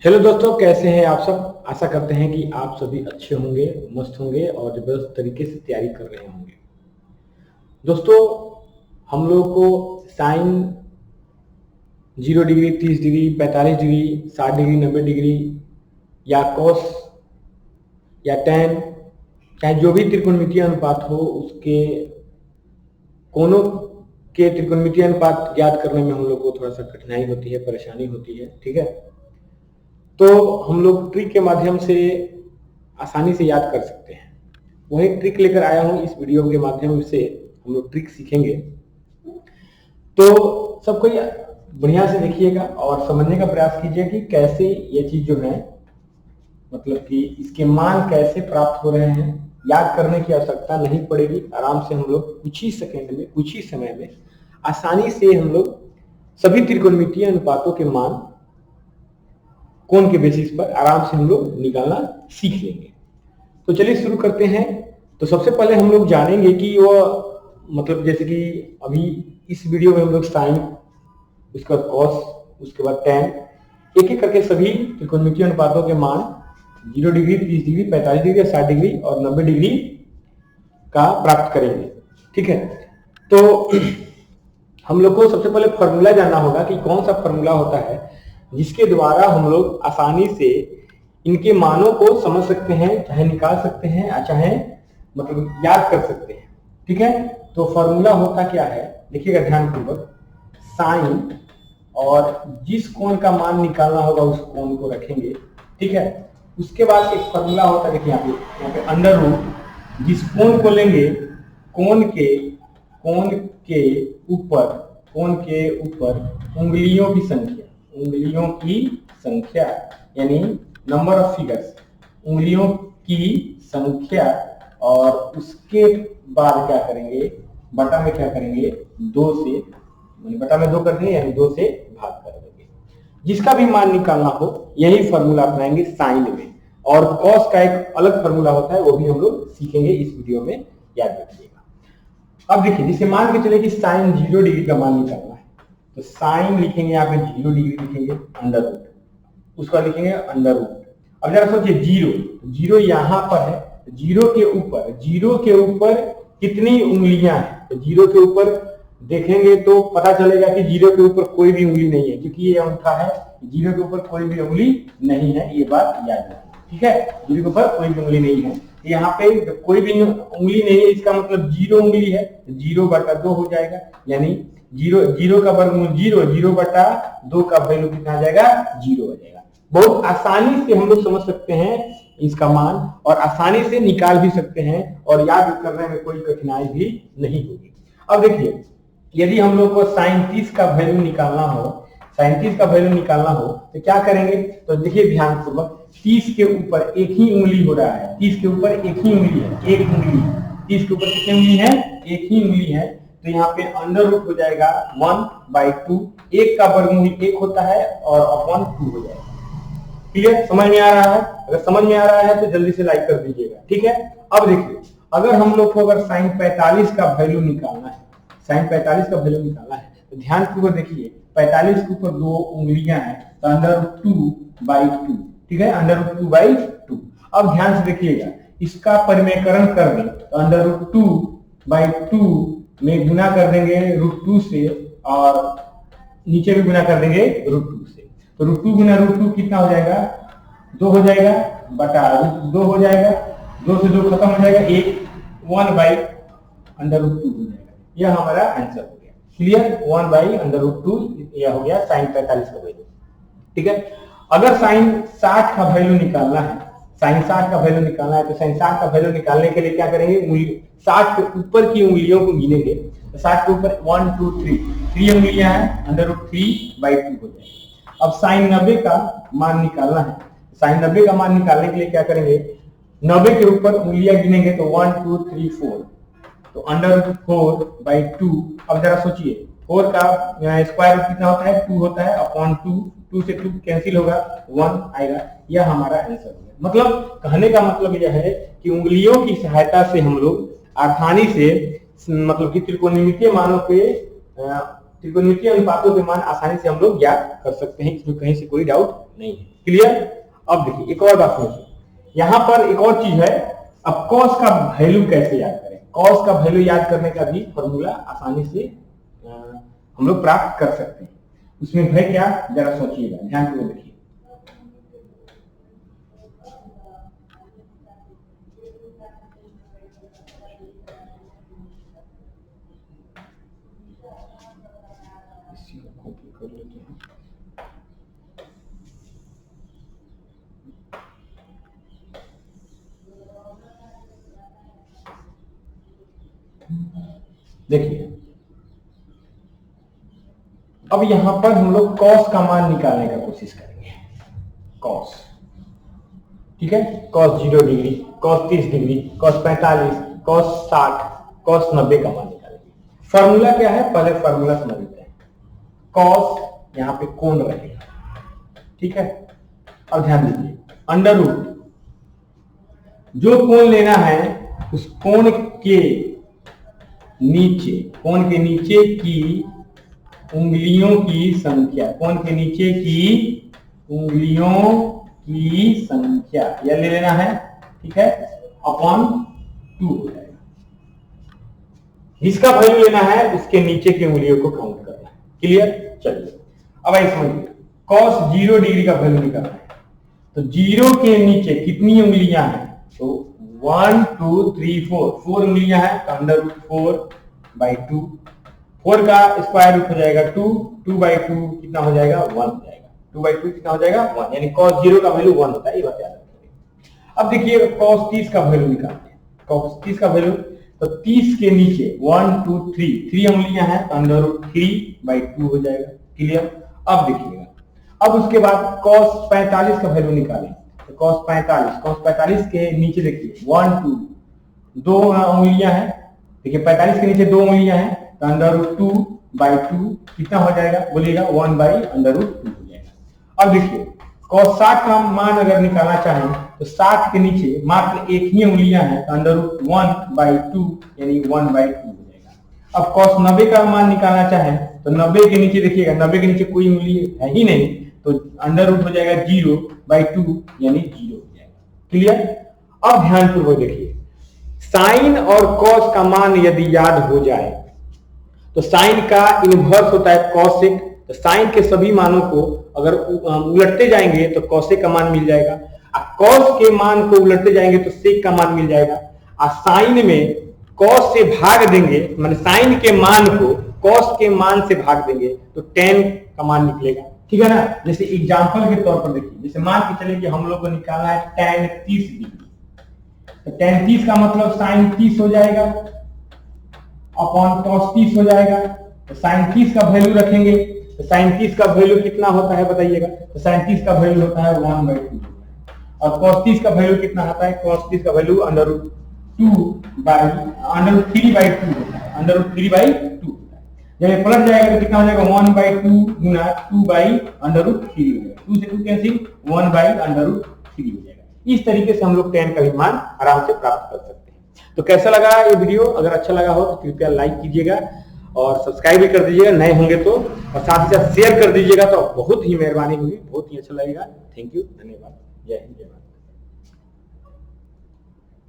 Hello दोस्तों, कैसे हैं आप सब। आशा करते हैं कि आप सभी अच्छे होंगे, मस्त होंगे और जबरदस्त तरीके से तैयारी कर रहे होंगे। दोस्तों, हम लोग को sine 0 degree, 30 degree, 45 degree, 60 degree, 90 degree या कॉस या टैन, चाहे जो भी त्रिकोणमितीय अनुपात हो, उसके कोनों के त्रिकोणमितीय अनुपात ज्ञात करने में हम लोग को थोड़ा सा कठिनाई होती है, परेशानी होती है। ठीक है, तो हम लोग ट्रिक के माध्यम से आसानी से याद कर सकते हैं। वही ट्रिक लेकर आया हूं इस वीडियो के माध्यम से। हम लोग ट्रिक सीखेंगे, तो सबको बढ़िया से देखिएगा और समझने का प्रयास कीजिए कि कैसे ये चीज जो है, मतलब कि इसके मान कैसे प्राप्त हो रहे हैं। याद करने की आवश्यकता नहीं पड़ेगी। आराम से हम लोग कुछ ही सेकंड में, कुछ ही समय में आसानी से हम लोग सभी त्रिकोणमितीय अनुपातों के मान कोण के बेसिस पर आराम से हम लोग निकालना सीख लेंगे। तो चलिए शुरू करते हैं। तो सबसे पहले हम लोग जानेंगे कि वो, मतलब जैसे कि अभी इस वीडियो में हम लोग साइन, उसके बाद कॉस, उसके बाद टैन, एक एक करके सभी त्रिकोणमितीय अनुपातों के मान 0 डिग्री, 30 डिग्री, 45 डिग्री, 60 डिग्री और 90 डिग्री का प्राप्त करेंगे। ठीक है, तो हम लोग को सबसे पहले फॉर्मूला जानना होगा कि कौन सा फॉर्मूला होता है जिसके द्वारा हम लोग आसानी से इनके मानों को समझ सकते हैं, चाहे निकाल सकते हैं, चाहे मतलब याद कर सकते हैं। ठीक है, तो फॉर्मूला होता क्या है, देखिएगा ध्यानपूर्वक। साइन और जिस कोण का मान निकालना होगा उस कोण को रखेंगे। ठीक है, उसके बाद एक फॉर्मूला होता है, देखिए यहाँ पे अंडर रूट, जिस कोण को लेंगे, कोण के ऊपर, कोण के ऊपर उंगलियों की संख्या, उंगलियों की संख्या यानी नंबर ऑफ फिंगर्स, उंगलियों की संख्या, और उसके बाद क्या करेंगे, बटा में क्या करेंगे, 2 से, बटा में 2 कर देंगे यानी 2 से भाग कर देंगे। जिसका भी मान निकालना हो यही फॉर्मूला अपनाएंगे साइन में। और कॉस का एक अलग फॉर्मूला होता है, वो भी हम लोग सीखेंगे इस वीडियो में, याद रखिएगा। अब देखिए, जिसे मान के चले कि साइन 0 डिग्री का मान निकालना है, तो साइन लिखेंगे यहाँ पे 0 डिग्री लिखेंगे, अंडर रूट, उसका लिखेंगे अंडर रूट। अब जरा सोचिए, जीरो यहाँ पर है, जीरो के ऊपर कितनी उंगलियां हैं, तो जीरो के ऊपर देखेंगे तो पता चलेगा कि जीरो के ऊपर कोई भी उंगली नहीं है, क्योंकि ये अंगूठा है, जीरो के ऊपर कोई भी उंगली नहीं है, ये बात याद रखिए। ठीक है, जीरो के ऊपर कोई भी उंगली नहीं है, यहाँ पे कोई भी उंगली नहीं है, इसका मतलब 0 उंगली है, 0/2 हो जाएगा, यानी जीरो का वर्गमूल 0/2 का वैल्यू कितना आ जाएगा, 0 हो जाएगा। बहुत आसानी से हम लोग समझ सकते हैं इसका मान, और आसानी से निकाल भी सकते हैं, और याद करने में कोई कठिनाई भी नहीं होगी। अब देखिए, यदि हम लोग को साइन 30 का वैल्यू निकालना हो, तो क्या करेंगे, तो देखिए ध्यानपूर्वक, 30 के ऊपर एक ही उंगली हो रहा है, 30 के ऊपर एक ही उंगली है, एक उंगली, 30 के ऊपर कितनी उंगली है, एक ही उंगली है, तो यहाँ पे अंडर रूट हो जाएगा 1/2, एक का वर्गमूल 1 होता है और अपॉन 2 हो जाएगा। क्लियर, समझ में आ रहा है? अगर समझ में आ रहा है तो जल्दी से लाइक कर दीजिएगा। ठीक है, अब देखिए, अगर हम लोग को अगर साइन 45 का वैल्यू निकालना है, तो ध्यानपूर्वक देखिए, 45 के ऊपर 2 उंगलियां हैं, तो अंडर रूट 2/2। ठीक है, अंडर रूट 2/2। अब ध्यान से देखिएगा, इसका परिमेयकरण कर दें तो अंडर रूट 2/2 में गुना कर देंगे √2 से, और नीचे भी गुना कर देंगे √2 से, तो √2 गुना √2 कितना हो जाएगा, 2 हो जाएगा, बटा √2 हो जाएगा, 2 से 2 खत्म हो जाएगा, 1/√2 हो जाएगा। यह हमारा आंसर हो गया। क्लियर, 1/√2 यह हो गया साइन 45 का वैल्यू। ठीक है, अगर साइन 60 का वैल्यू निकालना है, तो साइन 60 का वैल्यू निकालने के लिए क्या करेंगे, 60 के ऊपर की उंगलियों को गिनेंगे, तो 60 के ऊपर 1 2 3 उंगलियां हैं, अंडर रूट 3/2 हो जाएगा। अब साइन 90 का मान निकालना है, साइन 90 का मान निकालने के लिए क्या करेंगे, 90 के ऊपर उंगलियां गिनेंगे, तो 1 2 3 4, तो अंडर रूट 4/2। अब जरा सोचिए, 4 का स्क्वायर रूट कितना होता है, 2 होता है, अपॉन 2 से 2 कैंसिल होगा, 1 आएगा। यह हमारा आंसर हो गया। मतलब कहने का मतलब यह है कि उंगलियों की सहायता से हम लोग आसानी से, मतलब कि त्रिकोणमितीय मानों के त्रिकोणमितीय अनुपातों के मान आसानी से हम लोग ज्ञात कर सकते हैं, इसमें कहीं से कोई डाउट नहीं है। क्लियर? अब देखिए एक और बात समझिए, यहाँ पर एक और चीज है, अब कॉस का वैल्यू कैसे याद करें। कॉस का वैल्यू याद करने का भी फॉर्मूला आसानी से हम लोग प्राप्त कर सकते हैं। उसमें है क्या, जरा सोचिएगा, ध्यान से देखिए। कर लेते हैं। देखिए अब यहां पर हम लोग कॉस का मान निकालने का कोशिश करेंगे। कॉस, ठीक है, cos 0 degree, cos 30 degree, cos 45, cos 60, cos 90 का मान निकालेंगे। फॉर्मूला क्या है, पहले फॉर्मूला समझ लेते हैं। कॉस यहाँ पे कोण रहेगा, ठीक है। अब ध्यान दीजिए, अंडर रूट, जो कोण लेना है उस कोण के नीचे, कोण के नीचे की उंगलियों की संख्या, कोण के नीचे की उंगलियों की संख्या यह ले लेना है, ठीक है, अपॉन 2 हो जाएगा। जिसका वैल्यू लेना है उसके नीचे की उंगलियों को काउंट करना है। क्लियर? चलिए अब आइए समझिए, कॉस 0 डिग्री का वैल्यू निकालना है, तो 0 के नीचे कितनी उंगलियां हैं, तो 1 2 3 4, 4 उंगलियां हैं, तो अंडर रूट 4/2, 4 का स्क्वायर रूट हो जाएगा 2, 2/2 कितना हो जाएगा, 1 हो जाएगा, 2/2 कितना हो जाएगा, 1, यानी cos 0 का वैल्यू 1 होता है, ये बात याद रखिए। अब देखिए cos 30 का वैल्यू निकालते हैं। cos 30 का वैल्यू, तो 30 के नीचे 1 2 3, 3 उंगलियां हैं, तो अंडर रूट 3/2 हो जाएगा। क्लियर? अब देखिएगा, अब उसके बाद cos 45 का वैल्यू निकालें, तो cos 45 के नीचे देखिए 1 2, 2 उंगलियां हैं, देखिए 45 के नीचे 2 उंगलियां हैं, तो अंडर रूट 2/2 कितना हो जाएगा, बोलिएगा 1/√2 हो जाएगा। अब देखिए cos 60 का मान अगर निकालना चाहें तो 60 के नीचे मात्र एक ही उंगलियां हैं, तो अंडर रूट 1/2 यानी 1/2 हो जाएगा। अब cos 90 का मान निकालना चाहें तो 90 के नीचे देखिएगा, 90 के नीचे कोई उंगली है ही नहीं, तो अंडर रूट हो जाएगा 0/2 यानी 0 हो जाएगा। क्लियर? अब ध्यानपूर्वक देखिए, साइन और कॉस का मान यदि याद हो जाए तो साइन का इनवर्स होता है कॉसेक, तो साइन के सभी मानों को अगर उलटते जाएंगे तो कॉसेक का मान मिल जाएगा, और कॉस के मान को उलटते जाएंगे तो सेक का मान मिल जाएगा। और साइन में कॉस से भाग देंगे, माने साइन के मान को कॉस के मान से भाग देंगे तो टेन का मान निकलेगा, ठीक है ना। जैसे एग्जांपल के तौर पर देखिए, जैसे मान के चले कि हम लोग को निकालना है tan 30 डिग्री, तो tan 30 का मतलब sin 30 हो जाएगा अपॉन cos 30 हो जाएगा। तो sin 30 का वैल्यू रखेंगे, तो sin 30 का वैल्यू कितना होता है बताइएगा, तो sin 30 का वैल्यू होता है 1/2, और cos 30 का वैल्यू कितना आता है, cos 30 का वैल्यू √3/2 होता है, √3/2 होता है। जब ये पलट जाएगा तो कितना हो जाएगा, 1/2 गुना 2/√3 हो जाएगा, 2 से 2 कैंसिल, 1/√3 हो जाएगा। इस तरीके से हम लोग tan का भी मान आराम से प्राप्त कर सकते हैं। तो कैसा लगा ये वीडियो, अगर अच्छा लगा हो तो कृपया लाइक कीजिएगा और सब्सक्राइब भी कर दीजिएगा नए होंगे तो, और साथ ही साथ शेयर कर दीजिएगा तो बहुत ही मेहरबानी होगी, बहुत ही अच्छा लगेगा। थैंक यू, धन्यवाद, जय हिंद, जय भारत।